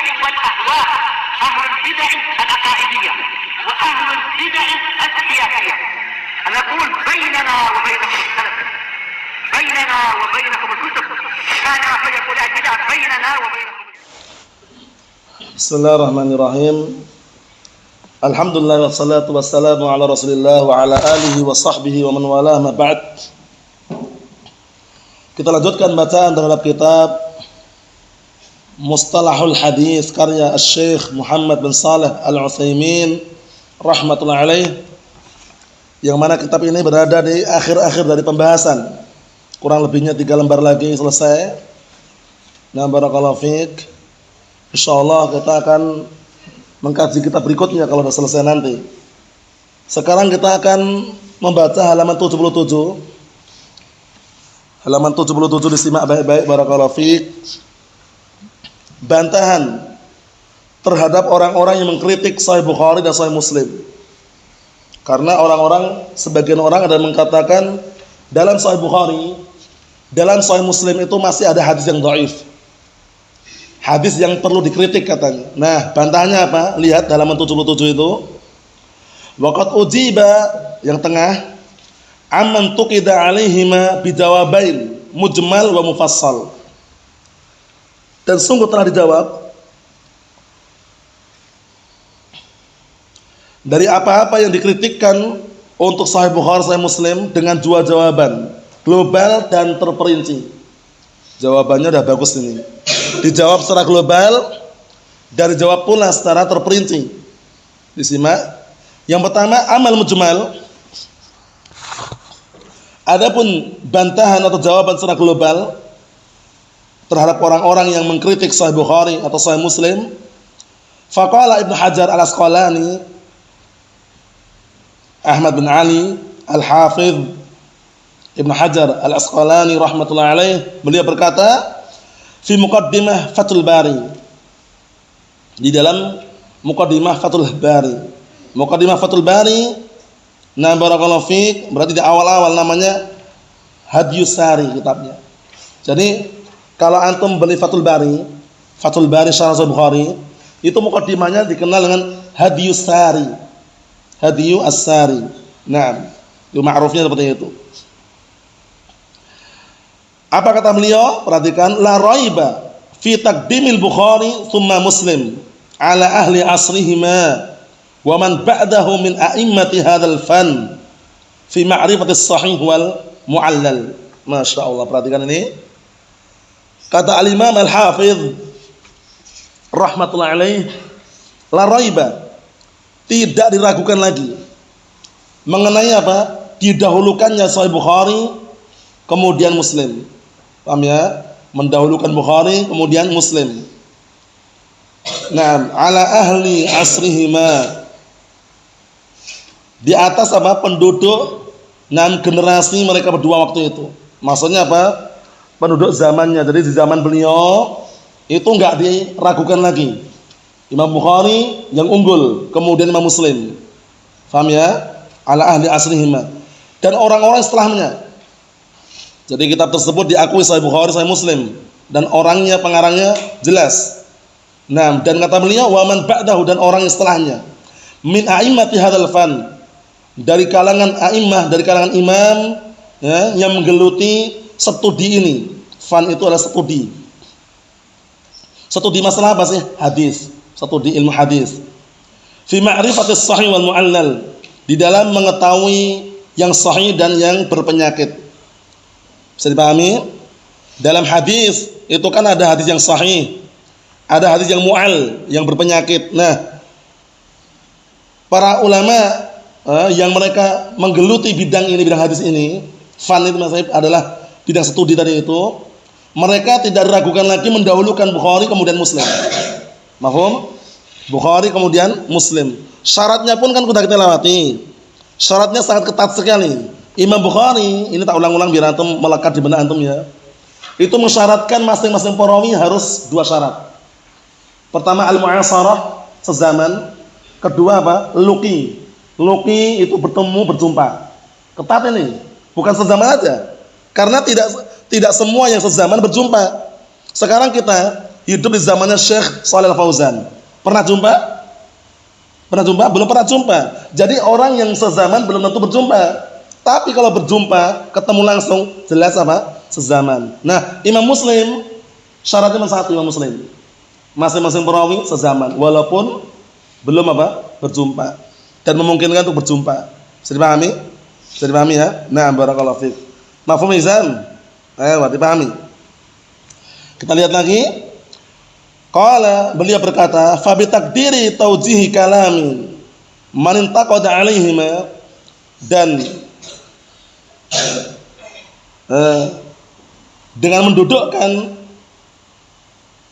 البدع والأهواء، أهل البدع العقائدية وأهل البدع السياسية. أنا أقول بيننا وبينكم السلف، بيننا وبينكم الكتب، كان فيقول البدع بيننا وبينكم. بسم الله الرحمن الرحيم. Alhamdulillah wassalatu wassalamu ala Rasulillah wa ala alihi wa sahbihi wa man walah, ma ba'd. Kita lanjutkan bacaan terhadap kitab Mustalahul Hadis karya Asy-Syaikh Muhammad bin Shalih Al-Utsaimin rahimatullah alaih, yang mana kitab ini berada di akhir-akhir dari pembahasan. Kurang lebihnya 3 lembar lagi selesai. Nah, barakallahu fiik. Insyaallah kita akan mengkaji kitab berikutnya kalau sudah selesai nanti. Sekarang kita akan membaca halaman 77. Halaman 77 disimak baik-baik, barakallahu fiik. Bantahan terhadap orang-orang yang mengkritik Sahih Bukhari dan Sahih Muslim. Karena sebagian orang ada mengatakan dalam Sahih Bukhari, dalam Sahih Muslim itu masih ada hadis yang dhaif. Hadis yang perlu dikritik katanya. Nah, bantahannya apa? Lihat halaman 77 itu. Waqad ujiba, yang tengah, amman tuqida alaihima bijawabain mujmal wa mufassal. Dan sungguh telah dijawab dari apa-apa yang dikritikkan untuk Sahih Bukhari, Sahih Muslim dengan 2 jawaban, global dan terperinci. Jawabannya udah bagus ini. Dijawab secara global dan dijawab pula secara terperinci. Disimak. Yang pertama, amal mujmal. Adapun bantahan atau jawaban secara global terhadap orang-orang yang mengkritik Sahih Bukhari atau Sahih Muslim, faqala Ibnu Hajar Al-Asqalani, Ahmad bin Ali Al-Hafidh Ibnu Hajar Al-Asqalani rahmatullahi alaih, beliau berkata fi muqaddimah Fathul Bari, di dalam muqaddimah Fathul Bari. Muqaddimah Fathul Bari, nah barakallahu fiik, berarti di awal-awal namanya Hadyus Sari kitabnya. Jadi kalau antum beli Fathul Bari Syarah Sahih Bukhari, itu muqaddimahnya dikenal dengan Hadyus Sari. Hadyu As-Sari. Nah, itu ma'rufnya seperti itu. Apa kata beliau? Perhatikan, la raiba fi taqdimil Bukhari thumma Muslim ala ahli asrihima wa man ba'dahu min a'immati hadzal fan fi ma'rifati as-sahih wal mu'allal. Masyaallah, perhatikan ini. Kata al-Imam Al-Hafidh rahmatullahi alaih, la raiba, tidak diragukan lagi mengenai apa? Didahulukannya Sahih Bukhari kemudian Muslim. Paham ya? Mendahulukan Bukhari kemudian Muslim. Nah, ala ahli asrihima, di atas apa? Penduduk 6 generasi mereka berdua waktu itu. Maksudnya apa? Penduduk zamannya. Jadi di zaman beliau itu enggak diragukan lagi. Imam Bukhari yang unggul, kemudian Imam Muslim. Paham ya? Ala ahli asrihima. Dan orang-orang setelahnya. Jadi kitab tersebut diakui Sahih Bukhari, Sahih Muslim, dan orangnya, pengarangnya jelas. Nah, dan kata beliau wa man ba'dahu, dan orang setelahnya, min a'immati hadzal fan, dari kalangan a'immah, dari kalangan imam ya, yang menggeluti studi ini. Fan itu adalah studi. Studi masalah apa sih? Hadis. Studi ilmu hadis. Fi ma'rifatis sahih wal mu'allal, di dalam mengetahui yang sahih dan yang berpenyakit. Bisa dipahami? Dalam hadis itu kan ada hadis yang sahih, ada hadis yang mu'al, yang berpenyakit. Nah, para ulama yang mereka menggeluti bidang ini, bidang hadis ini, fan itu maksudnya adalah bidang studi tadi itu, mereka tidak diragukan lagi mendahulukan Bukhari kemudian Muslim. Mahfum? Bukhari kemudian Muslim. Syaratnya pun kan sudah kita lewati. Syaratnya sangat ketat sekali. Imam Bukhari, ini tak ulang-ulang biar antum melekat di benak antum ya. Itu mensyaratkan masing-masing perawi harus 2 syarat. Pertama al-mu'asarah, sezaman. Kedua apa? Luqi. Luqi itu bertemu, berjumpa. Ketat ini. Bukan sezaman aja. Karena tidak semua yang sezaman berjumpa. Sekarang kita hidup di zamannya Syekh Shalih Al-Fauzan. Pernah jumpa? Pernah jumpa? Belum pernah jumpa. Jadi orang yang sezaman belum tentu berjumpa. Tapi kalau berjumpa, ketemu langsung, jelas apa? Sezaman. Nah, Imam Muslim syaratnya cuma satu, Imam Muslim. Masing-masing perawi sezaman, walaupun belum apa? Berjumpa. Dan memungkinkan untuk berjumpa. Bisa dipahami? Bisa dipahami ya? Nah, barakallahu fiik. Mafhum izan? Ayo, dipahami. Kita lihat lagi. Qala, beliau berkata, fa bi taqdiri taujihi kalamin man intaqada alaihima, dan dengan mendudukkan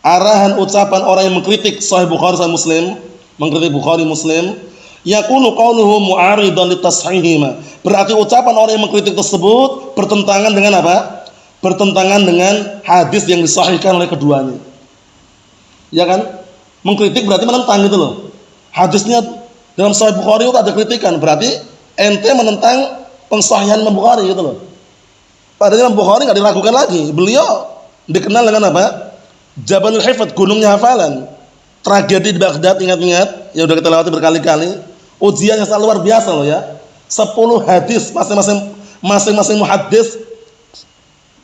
arahan ucapan orang yang mengkritik Sahih Bukhari Sahih Muslim, mengkritik Bukhari Muslim, yakunu qauluhu mu'aridan litashihima. Berarti ucapan orang yang mengkritik tersebut bertentangan dengan apa? Bertentangan dengan hadis yang disahihkan oleh keduanya. Ya kan? Mengkritik berarti menentang gitu loh. Hadisnya dalam Sahih Bukhari itu ada kritikan, berarti ente menentang pengsahihan Imam Bukhari gitu loh. Padahal Imam Bukhari enggak diragukan lagi. Beliau dikenal dengan apa? Jabalul Hifdz, gunungnya hafalan. Tragedi di Baghdad, ingat-ingat, ya udah kita lewati berkali-kali. Ujiannya sangat luar biasa loh ya. 10 hadis, masing-masing muhaddis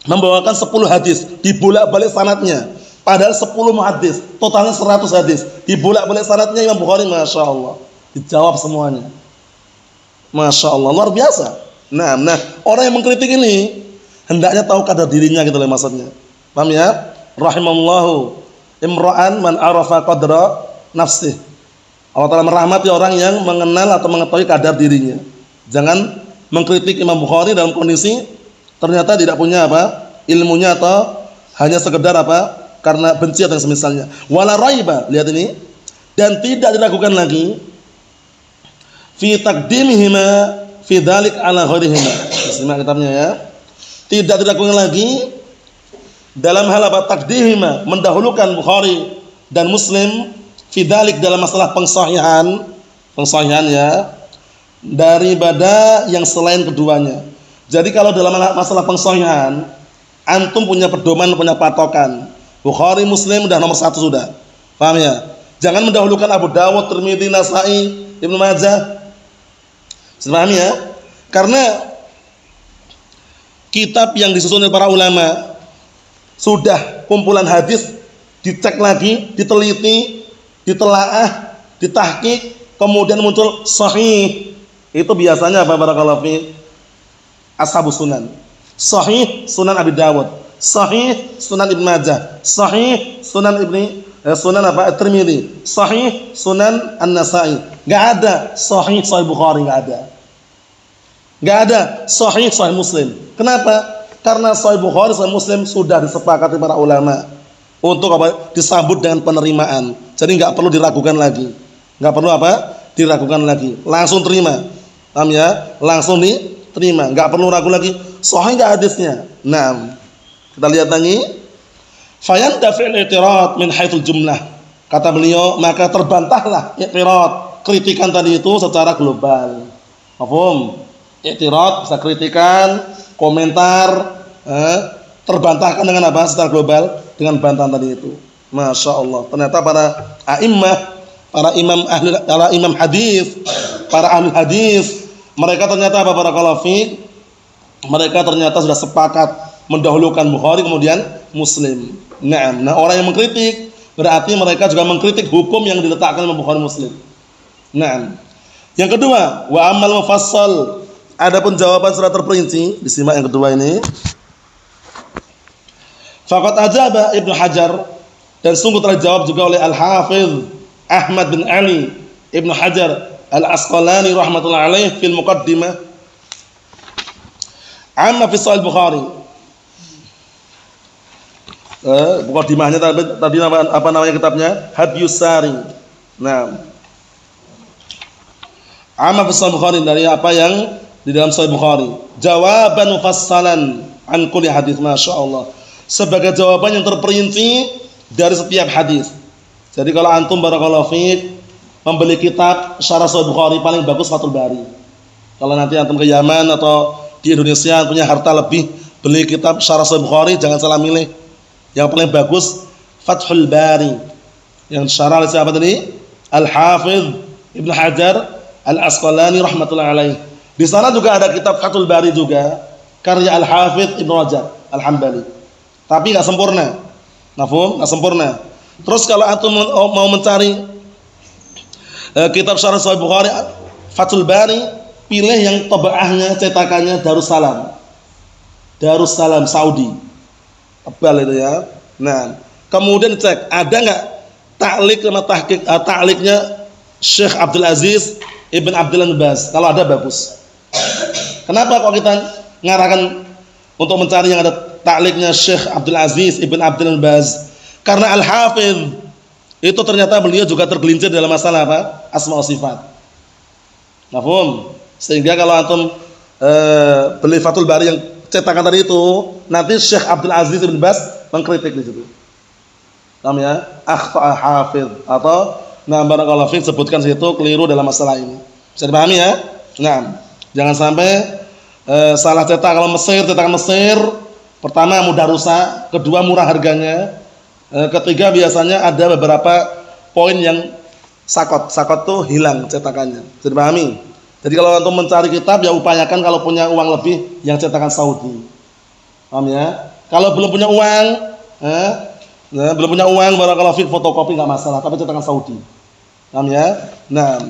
membawakan 10 hadis, dibolak-balik sanadnya. Padahal 10 muhaddis, totalnya 100 hadis, dibolak-balik sanadnya Imam Bukhari, masya Allah, dijawab semuanya. Masya Allah, luar biasa. Nah, orang yang mengkritik ini hendaknya tahu kadar dirinya gitu loh maksudnya. Paham ya? Rahimallahu imra'an man arafa qadra nafsih. Allah Ta'ala merahmati orang yang mengenal atau mengetahui kadar dirinya. Jangan mengkritik Imam Bukhari dalam kondisi ternyata tidak punya apa? Ilmunya, atau hanya sekedar apa? Karena benci atau semisalnya. Wala raiba, lihat ini, dan tidak diragukan lagi fi taqdimihima fi dzalik ala ghairihima. Simak kitabnya ya. Tidak diragukan lagi dalam hal apa? Taqdimihima, mendahulukan Bukhari dan Muslim fi dzalik dalam masalah pengsahihan ya, daripada yang selain keduanya. Jadi kalau dalam masalah pengsahihan antum punya pedoman, punya patokan. Bukhari Muslim udah nomor 1 sudah. Paham ya? Jangan mendahulukan Abu Dawud, Tirmidzi, Nasa'i, Ibnu Majah. Paham ya? Karena kitab yang disusun oleh para ulama sudah kumpulan hadis, dicek lagi, diteliti, ditelaah, ditahqiq, kemudian muncul sahih. Itu biasanya apa, barakallahu fi? Ashabus sunan. Sahih Sunan Abi Dawud, sahih Sunan Ibnu Majah, sahih Sunan Sunan apa? At-Tirmidzi, sahih Sunan An-Nasa'i. Enggak ada sahih Bukhari, enggak ada. Enggak ada sahih Muslim. Kenapa? Karena Sahih Bukhari, Sahih Muslim sudah disepakati para ulama untuk apa? Disambut dengan penerimaan. Jadi enggak perlu diragukan lagi. Enggak perlu apa? Diragukan lagi. Langsung terima. Paham ya? Langsung diterima. Enggak perlu ragu lagi. Sahih enggak hadisnya. Nah, kita lihat lagi. Fayandafi'ul i'tirad min haitsul jumlah. Kata beliau, maka terbantahlah i'tirad, kritikan tadi itu secara global. Paham? I'tirad bisa kritikan, komentar, terbantahkan dengan apa? Secara global, dengan bantahan tadi itu. Masya Allah. Ternyata para a'immah, para imam hadis, para ahli hadis, mereka ternyata apa? Barakallahu fiik, mereka ternyata sudah sepakat mendahulukan Bukhari kemudian Muslim. Nah, orang yang mengkritik berarti mereka juga mengkritik hukum yang diletakkan oleh Bukhari Muslim. Nah, yang kedua, wa amal mufassal. Adapun jawaban secara terperinci, disimak yang kedua ini. Faqad ajaba Ibnu Hajar, dan sungguh telah dijawab juga oleh Al-Hafidz Ahmad bin Ali Ibnu Hajar Al-Asqalani rahmatullahi alaih fil muqaddimah amma fi Sahih Bukhari. Muqaddimahnya tadi apa namanya kitabnya? Hadyus Sari. Nah, amma fi Sahih Bukhari, dari apa yang di dalam Sahih Bukhari. Jawaban mufassalan an kulli hadis, masyaallah. Sebagai jawaban yang terperinci dari setiap hadis. Jadi kalau antum barakallahu fiik membeli kitab syarah Sahih Bukhari, paling bagus Fathul Bari. Kalau nanti antum ke Yaman atau di Indonesia punya harta lebih, beli kitab syarah Sahih Bukhari, jangan salah milih. Yang paling bagus Fathul Bari yang syarah oleh siapa tadi? Al-Hafidz Ibnu Hajar Al-Asqalani rahimatullah alaih. Di sana juga ada kitab Fathul Bari juga karya Al-Hafidz Ibnu Rajab Al-Hambali. Tapi enggak sempurna. Mafhum? Enggak sempurna. Terus kalau antum mau mencari kitab Syarah Sahih Bukhari Fathul Bari, pilih yang tabaahnya cetakannya Darussalam. Darussalam Saudi. Tebal itu ya. Nah, kemudian cek ada enggak ta'liq sama tahqiq ta'liqnya Syekh Abdul Aziz Ibn Abdullah Baz. Kalau ada bagus. Kenapa kok kita ngarahkan untuk mencari yang ada ta'liqnya Syekh Abdul Aziz Ibn Abdullah Baz? Karena Al-Hafidz itu ternyata beliau juga tergelincir dalam masalah apa? Asma wa sifat. Mafhum? Sehingga kalau antum beli Fathul Bari yang cetakan tadi itu, nanti Syekh Abdul Aziz Ibn Baz mengkritik di situ. Paham ya? Akhta' Hafidz atau barakallahu fiik sebutkan situ keliru dalam masalah ini. Bisa dipahami ya? Nah, jangan sampai salah cetak. Kalau Mesir, cetakan Mesir, pertama mudah rusak, kedua murah harganya, ketiga biasanya ada beberapa poin yang sakot tuh hilang cetakannya. Bisa dipahami? Jadi kalau untuk mencari kitab ya upayakan kalau punya uang lebih yang cetakan Saudi. Paham ya? Kalau belum punya uang, belum punya uang barakallahu fiik fotokopi enggak masalah, tapi cetakan Saudi. Paham ya? Nah,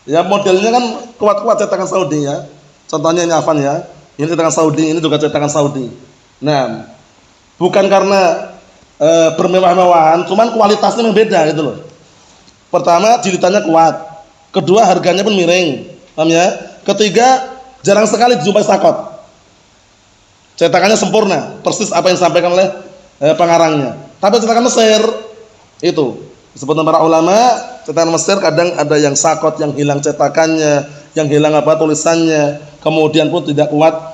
ya modelnya kan kuat-kuat cetakan Saudi ya. Contohnya ini Afan ya. Ini cetakan Saudi, ini juga cetakan Saudi. Nah, bukan karena bermewah-mewahan, cuman kualitasnya memang beda gitu loh. Pertama, jilitannya kuat. Kedua, harganya pun miring. Paham ya? Ketiga, jarang sekali dijumpai sakot. Cetakannya sempurna, persis apa yang disampaikan oleh pengarangnya. Tapi cetakan Mesir itu disebutkan para ulama, cetakan Mesir kadang ada yang sakot, yang hilang cetakannya, yang hilang apa tulisannya, kemudian pun tidak kuat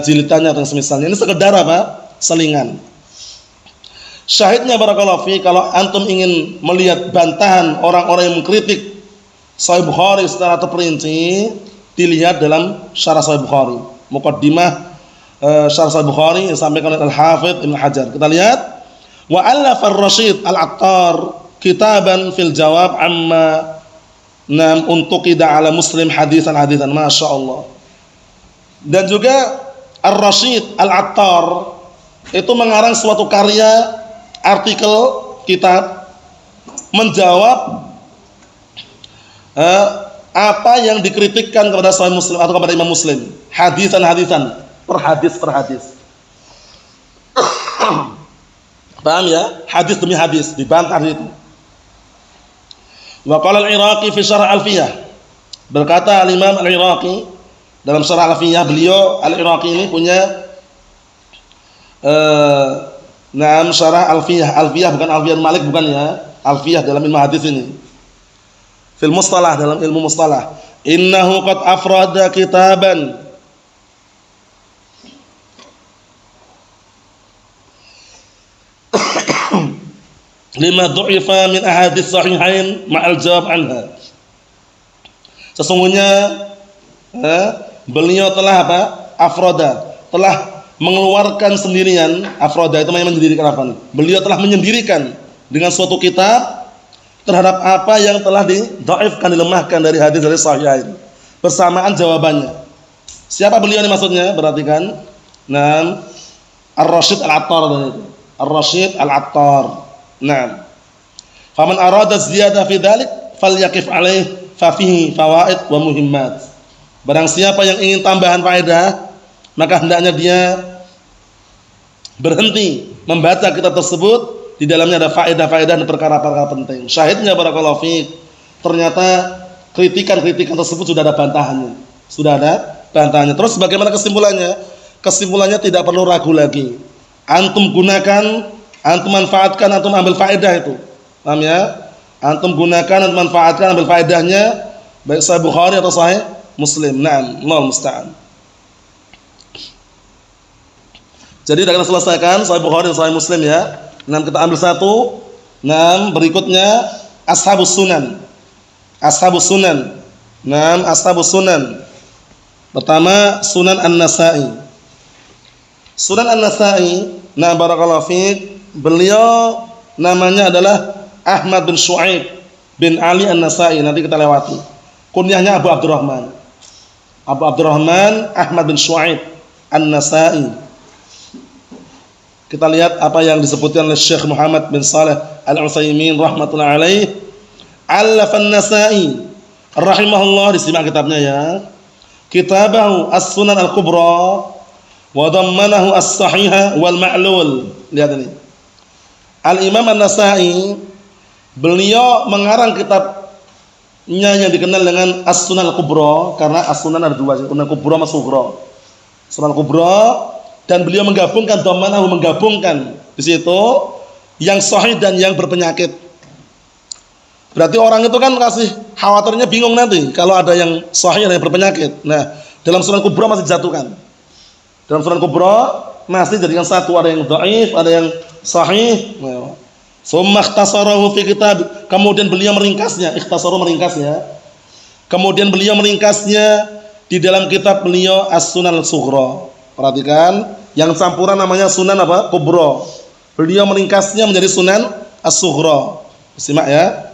jilitannya atau semisalnya. Ini sekedar apa? Selingan. Syahidnya barakallahu fi, kalau antum ingin melihat bantahan orang-orang yang mengkritik Sahih Bukhari secara terperinci, dilihat dalam Syarah Sahih Bukhari. Muqaddimah Syarah Sahih Bukhari yang disampaikan oleh Al-Hafidz Ibnu Hajar. Kita lihat, wa allafa ar-Rasyid Al-Attar kitaban fil jawab amma untuqida ala Muslim hadisan, Masya Allah. Dan juga Ar-Rasyid Al-Attar itu mengarang suatu karya artikel kitab menjawab apa yang dikritikkan kepada Sahih Muslim atau kepada Imam Muslim, hadisan per hadis. Paham ya? Hadis demi hadis dibantah itu. Wa qala al-Iraqi fi Syarah Alfiyah, berkata al-Imam al-Iraqi dalam Syarah Alfiyah, beliau al-Iraqi ini punya Syarah Alfiyah bukan Alfiyah Malik, bukan ya, Alfiyah dalam ilmu hadis ini. Fil mustalah, dalam ilmu mustalah. Innahu qad afrada kitaban lima du'ifa min ahadits sahihain ma'al jawab anha. Sesungguhnya beliau telah apa? Afrada, telah mengeluarkan sendirian. Afrada itu mendirikan apa? Beliau telah menyendirikan dengan suatu kitab terhadap apa yang telah didhaifkan, dilemahkan dari hadis dari sahihain. Bersamaan jawabannya. Siapa beliau ini maksudnya? Perhatikan. Nah, Ar-Rasyid Al-Attar itu. Ar-Rasyid Al-Attar. Nah, faman arada ziyadah fi dzalik falyaqif alaih fa fihi fawaid wa muhimmat. Barang siapa yang ingin tambahan faedah, maka hendaknya dia berhenti membaca kitab tersebut. Di dalamnya ada faedah-faedah dan perkara-perkara penting. Syahidnya barakallahu fiik, ternyata kritikan-kritikan tersebut sudah ada bantahannya. Terus bagaimana kesimpulannya? Kesimpulannya tidak perlu ragu lagi. Antum gunakan, antum manfaatkan, antum ambil faedah itu. Paham ya? Antum gunakan, antum manfaatkan, ambil faedahnya, baik Sahih Bukhari atau Sahih Muslim. Naam, Allahu musta'an. Jadi kita selesaikan Sahih Bukhari dan Sahih Muslim ya. Nah, kita ambil satu. Nah, berikutnya Ashabus Sunan. Ashabus Sunan. Nah, Ashabus Sunan. Pertama Sunan An-Nasa'i. Sunan An-Nasa'i, nah barakallahu fiik, beliau namanya adalah Ahmad bin Shu'aib bin Ali An-Nasai, nanti kita lewati. Kunyahnya Abu Abdurrahman. Abu Abdurrahman Ahmad bin Shu'aib An-Nasai. Kita lihat apa yang disebutkan oleh Syekh Muhammad bin Saleh Al-Utsaimin rahmatullahi alaih. Allaf An-Nasai rahimahullah, disimak kitabnya ya. Kitabahu As-Sunan Al-Kubra wa dhammanahu As-Sahihah wal Ma'lul. Lihat ini. Al-Imam An-Nasai beliau mengarang kitabnya yang dikenal dengan As-Sunan Al-Kubra, karena As-Sunan ada dua, Sunan Kubra sama Sughra. Sunan Kubra, dan beliau menggabungkan dhammanahu, menggabungkan di situ yang sahih dan yang berpenyakit. Berarti orang itu kan kasih khawatirnya bingung nanti kalau ada yang sahih dan yang berpenyakit. Nah, dalam Sunan Kubra masih dijatuhkan. Dalam Sunan Kubra masih dijadikan satu, ada yang dhaif, ada yang sahih. Summa ikhtasarahu fi kitab, kemudian beliau meringkasnya, ikhtasaru meringkasnya. Kemudian beliau meringkasnya di dalam kitab beliau As-Sunan Al-Sughra. Perhatikan, yang campuran namanya Sunan apa? Kubra. Beliau meringkasnya menjadi Sunan As-Sughra. Simak ya.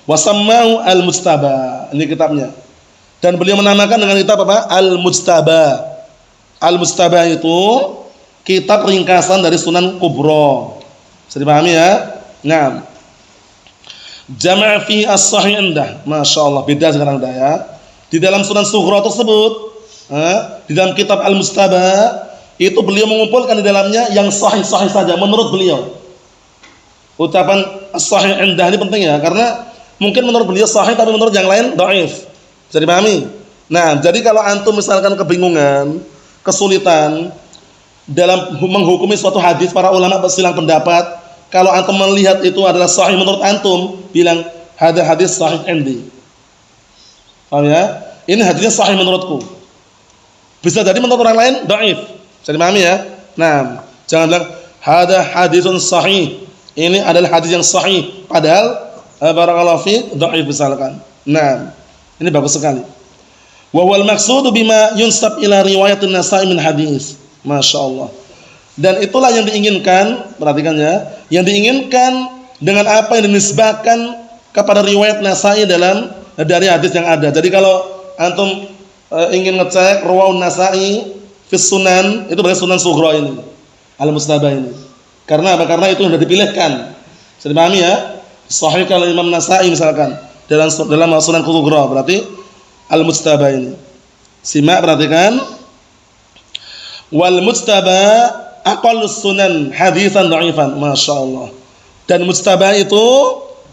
Wasammahu Al-Mujtaba, ini kitabnya. Dan beliau menamakan dengan kitab apa? Al-Mujtaba. Al-Mujtaba itu kitab ringkasan dari Sunan Kubra. Bisa dipahami ya? Nah, jama' fi as-sahih indah. Masya Allah, beda sekarang dah ya. Di dalam Sunan Sughra tersebut, di dalam kitab Al-Mujtaba itu beliau mengumpulkan di dalamnya yang sahih-sahih saja menurut beliau. Ucapan as-sahih indah ini penting ya, karena mungkin menurut beliau sahih tapi menurut yang lain dhaif. Bisa dipahami? Nah, jadi kalau antum misalkan kebingungan, kesulitan dalam menghukumi suatu hadis, para ulama bersilang pendapat. Kalau antum melihat itu adalah sahih menurut antum, bilang hadis hadis sahih indi. Paham ya? Ini hadisnya sahih menurutku. Bisa jadi menurut orang lain dhaif. Bisa dipahami ya? Nah, jangan bilang hadis hadisun sahih. Ini adalah hadis yang sahih, padahal barakallahu fi dhaif misalkan. Nah, ini bagus sekali. Wa wal maqsudu bima yunsab ila riwayatin Nasa'i min hadis. Masya Allah. Dan itulah yang diinginkan, perhatikan ya, yang diinginkan dengan apa yang dinisbahkan kepada riwayat Nasa'i dari hadis yang ada. Jadi kalau antum ingin ngecek rawahun Nasa'i fi Sunan, itu berarti Sunan Sughra ini, Al-Mujtaba ini. Karena apa? Karena itu sudah dipilihkan. Bisa dipahami ya? Sahih kalau Imam Nasa'i misalkan dalam Sunan Sughra, berarti Al-Mujtaba ini. Simak, perhatikan. Wal Mujtaba aqallus sunan hadisan dha'ifan. Masya Allah. Dan Mujtaba itu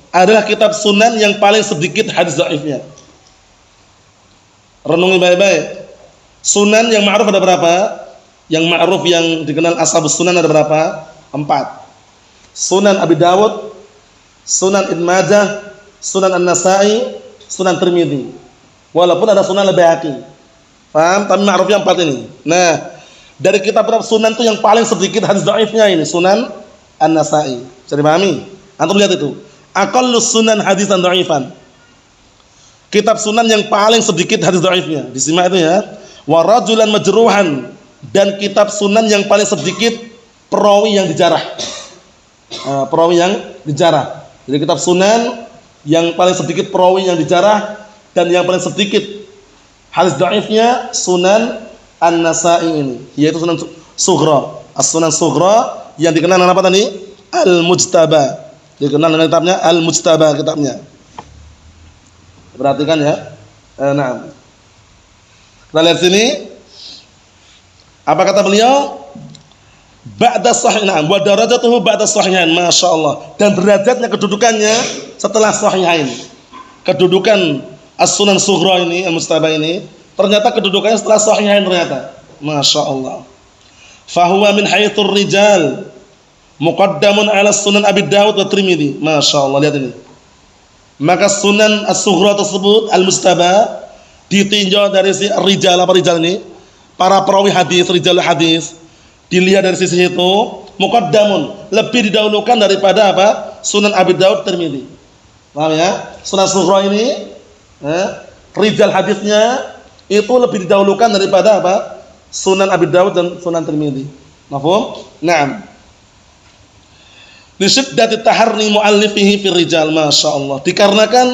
adalah kitab sunan yang paling sedikit hadis dhaifnya. Renungi baik-baik. Sunan yang ma'ruf ada berapa? Yang ma'ruf yang dikenal ashabus sunan ada berapa? 4. Sunan Abi Dawud, Sunan Ibn Majah, Sunan An-Nasa'i, Sunan Tirmidzi. Walaupun ada Sunan Al-Baihaqi. Paham? Tapi ma'rufnya 4 ini. Nah, dari kitab-kitab sunan itu yang paling sedikit hadis dhaifnya ini Sunan An-Nasa'i. Bisa dipahami? Antum lihat itu. Aqallus sunan hadisan dhaifan. Kitab sunan yang paling sedikit hadis dhaifnya. Disimak itu ya. Wa rajulan majruhan, dan kitab sunan yang paling sedikit perawi yang dijarah. Perawi yang dijarah. Jadi kitab sunan yang paling sedikit perawi yang dijarah dan yang paling sedikit hadis dhaifnya Sunan An-Nasa'i ini, yaitu Sunan Sughra. As-Sunan Sughra yang dikenal dengan apa tadi? Al-Mujtaba. Dikenal dengan kitabnya Al-Mujtaba kitabnya. Perhatikan ya. Nah, kita lihat sini. Apa kata beliau? Ba'da sahih, na'am, wa darajatuhu ba'da sahihain. Masya Allah. Dan derajatnya, kedudukannya setelah sahihain. Kedudukan As-Sunan Sughra ini, Al-Mujtaba ini, ternyata kedudukannya setelah sahihain ternyata. Masya Allah. Fahuwa min haythur rijal muqaddamun ala Sunan Abi Dawud wa Tirmidzi. Masya Allah, lihat ini. Maka Sunan As-Sughra tersebut, Al-Mujtaba, ditinjau dari si rijal, apa rijal ini? Para perawi hadis, rijal hadis. Dilihat dari sisi itu, muqaddamun, lebih didahulukan daripada apa? Sunan Abi Dawud, Tirmidzi. Paham ya? Sunan Sughra ini, rijal hadisnya itu lebih didahulukan daripada apa? Sunan Abi Dawud dan Sunan Tirmidzi. Mafhum? Naam. Li syiddati taharri muallifihi fir rijal, masyaallah. Dikarenakan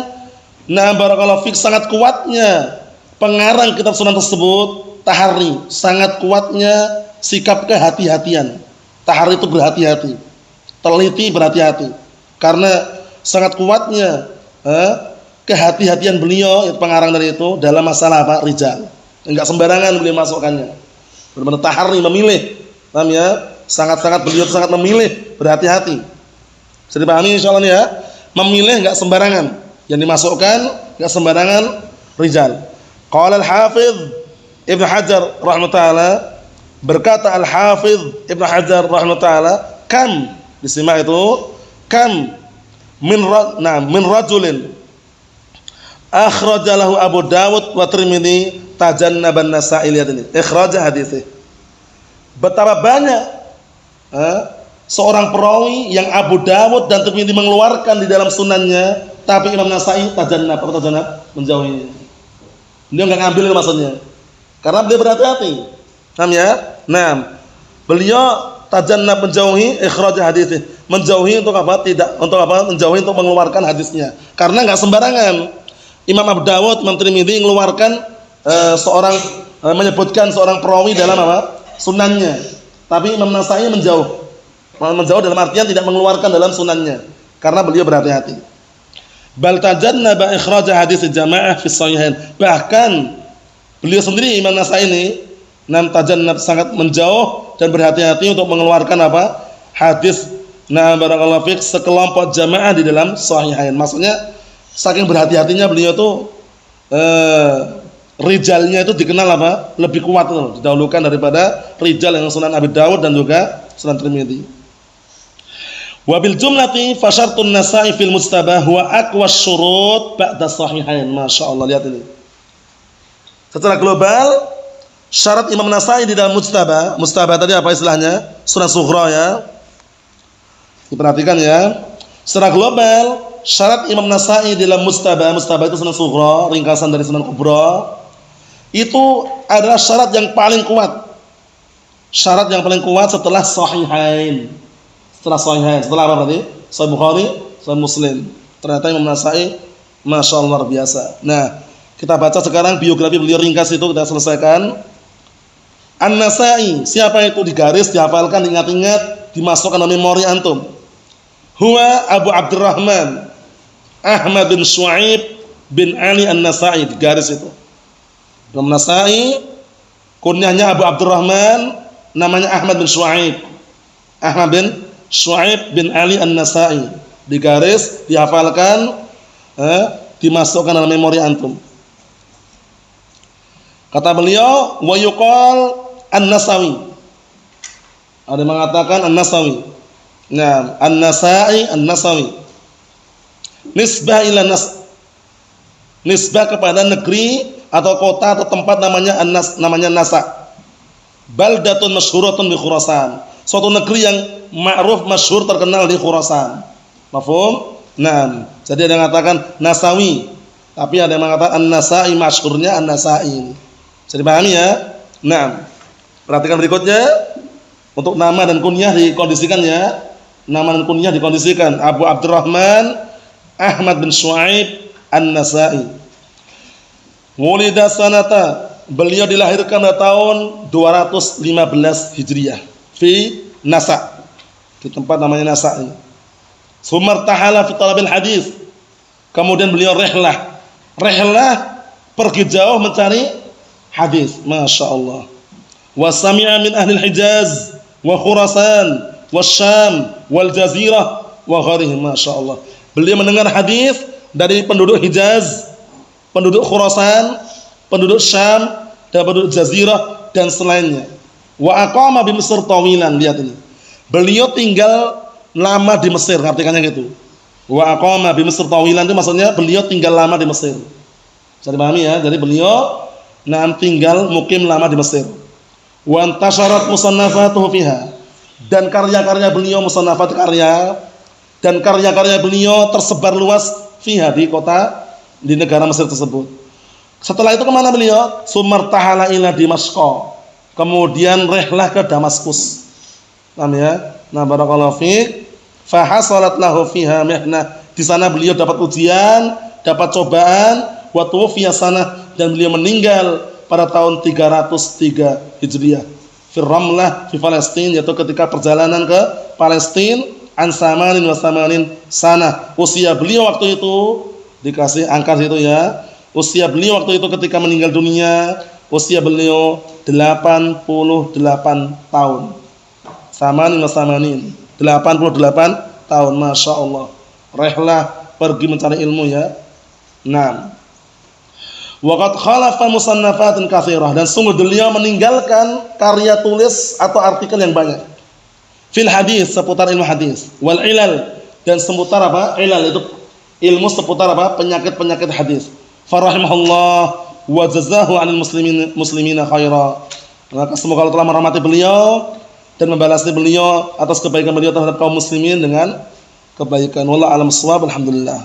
barakallahu fik sangat kuatnya pengarang kitab sunan tersebut, tahari, sangat kuatnya sikap kehati-hatian. Tahari itu berhati-hati, teliti berhati-hati. Karena sangat kuatnya kehati-hatian beliau, itu pengarang dari itu dalam masalah apa? Rijal. Enggak sembarangan beliau masukkannya. Benar-benar tahari, memilih. Paham ya? Sangat-sangat beliau sangat memilih, berhati-hati. Bisa dipahami insyaallah ya? Memilih enggak sembarangan. Yang dimasukkan enggak sembarangan rijal. Qala al-Hafidz Ibnu Hajar rahimahullah, berkata al-Hafidz Ibnu Hajar rahimahullah, kam disimak itu, kam min rajulin akhraja lahu Abu Dawud wa Tirmidzi tajannaban Nasa'i, lihat ini ikhraj hadisnya. Betapa banyak seorang perawi yang Abu Dawud dan Tirmidzi mengeluarkan di dalam sunannya, tapi Imam Nasa'i tajannab, apa tajannab? Menjauhi. Beliau enggak ngambil itu maksudnya. Karena beliau berhati-hati. Paham ya? Nah, beliau tajannab, menjauhi ikhraj hadisnya. Menjauhi untuk apa? Tidak untuk apa? Menjauhi untuk mengeluarkan hadisnya. Karena enggak sembarangan. Imam Abu Dawud, Imam Tirmidzi mengeluarkan menyebutkan seorang perawi dalam apa? Sunannya. Tapi Imam Nasa'i menjauh dalam artian tidak mengeluarkan dalam sunannya. Karena beliau berhati-hati. Bal tajannaba ikhraj hadis jamaah fi sahihain. Bahkan beliau sendiri Imam Nasa'i ini tajannab, sangat menjauh dan berhati-hati untuk mengeluarkan apa? Hadis barakallahu fik sekelompok jamaah di dalam sahihain. Maksudnya saking berhati-hatinya beliau tuh rijalnya itu dikenal apa? Lebih kuat itu, didahulukan daripada rijal yang Sunan Abi Dawud dan juga Sunan Tirmidzi. Wa bil jumlati fa syartun Nasa'i fil Mujtabah huwa aqwas syurut ba'da sahihain. Masyaallah, lihat ini. Secara global syarat Imam Nasa'i di dalam Mujtabah. Mujtabah tadi apa istilahnya? Sunan Sughra ya. Diperhatikan ya. Secara global syarat Imam Nasa'i di dalam Mujtabah. Mujtabah itu Sunan Sughra, ringkasan dari Sunan Kubra. Itu adalah syarat yang paling kuat. Syarat yang paling kuat setelah sahihain. Setelah sahihain, setelah apa berarti? Sahih Bukhari, Sahih Muslim. Ternyata Imam Nasa'i masyaallah luar biasa. Nah, kita baca sekarang biografi beliau ringkas itu kita selesaikan. An-Nasa'i, siapa itu? Digaris, dihafalkan, diingat-ingat, dimasukkan dalam memori antum. Huwa Abu Abdurrahman Ahmad bin Shu'aib bin Ali An-Nasa'i, digaris itu. Imam Nasa'i kunyahnya Abu Abdurrahman, namanya Ahmad bin Shu'aib. Ahmad bin Shu'aib bin Ali An-Nasa'i, digaris, dihafalkan, dimasukkan dalam memori antum. Kata beliau, wa yuqal An-Nasawi. Ada yang mengatakan An-Nasawi. Nah, An-Nasa'i, An-Nasawi. Nisbah ila nisbah kepada negeri atau kota atau tempat namanya Nasa. Baldatun masyhuratun bi Khurasan. Suatu negeri yang ma'ruf, masyhur, terkenal di Khurasan. Mafhum? Nah, jadi ada yang mengatakan Nasawi, tapi ada yang mengatakan An-Nasa'i, masyhurnya An-Nasa'i. Bisa dipahami ya? Nah, perhatikan berikutnya. Untuk nama dan kunyah dikondisikan ya. Nama dan kunyah dikondisikan. Abu Abdurrahman Ahmad bin Shu'aib An-Nasa'i. Wulida sanata, beliau dilahirkan pada tahun 215 Hijriah fi Nasa, di tempat namanya Nasa ini. Sumartahala fi talabil hadis, kemudian beliau rehlah pergi jauh mencari hadis. Masya Allah. Wa sami'a min ahli Hijaz wa Khurasan wa Syam wal Jazirah wa ghairihim. Masya Allah. Beliau mendengar hadis dari penduduk Hijaz, penduduk Khurasan, penduduk Syam dan penduduk Jazirah dan selainnya. Wa aqama bi Mesir tawilan, lihat ini. Beliau tinggal lama di Mesir, artinya gitu. Wa aqama bi Mesir tawilan itu maksudnya beliau tinggal lama di Mesir. Bisa dipahami ya? Jadi beliau tinggal mukim lama di Mesir. Wa antasharat musannafatuhu fiha, dan karya-karya beliau, musannafat karya dan karya-karya beliau tersebar luas fiha, di kota, di negara Mesir tersebut. Setelah itu kemana beliau? Sumartahala ila Dimashq, kemudian rehlah ke Damaskus. Paham ya? Nah, barakallahu fiik. fa hasalat lahu fiha mihnah. Di sana beliau dapat ujian, dapat cobaan, wa tuwfiya sanah, dan beliau meninggal pada tahun 303 Hijriah. Fi Ramlah fi Palestina, yaitu ketika perjalanan ke Palestina, an samanin wa samanin sana. Usia beliau waktu itu dikasih angka itu ya. Usia beliau waktu itu ketika meninggal dunia, usia beliau 88 tahun. Samanin wa samanin, 88 tahun, Masya Allah. Rehlah pergi mencari ilmu ya. Nah, waqad khalafa musannafatin katsirah, dan sungguh beliau meninggalkan karya tulis atau artikel yang banyak. Fil hadis, seputar ilmu hadis, wal ilal, dan seputar apa? Ilal itu ilmu seputar apa? Penyakit-penyakit hadis. Farahimahullah wa jazahu 'anil muslimina khaira. Maka semoga Allah telah merahmati beliau dan membalasnya beliau atas kebaikan beliau terhadap kaum muslimin dengan kebaikan. Wallahu a'lam bissawab. Alhamdulillah.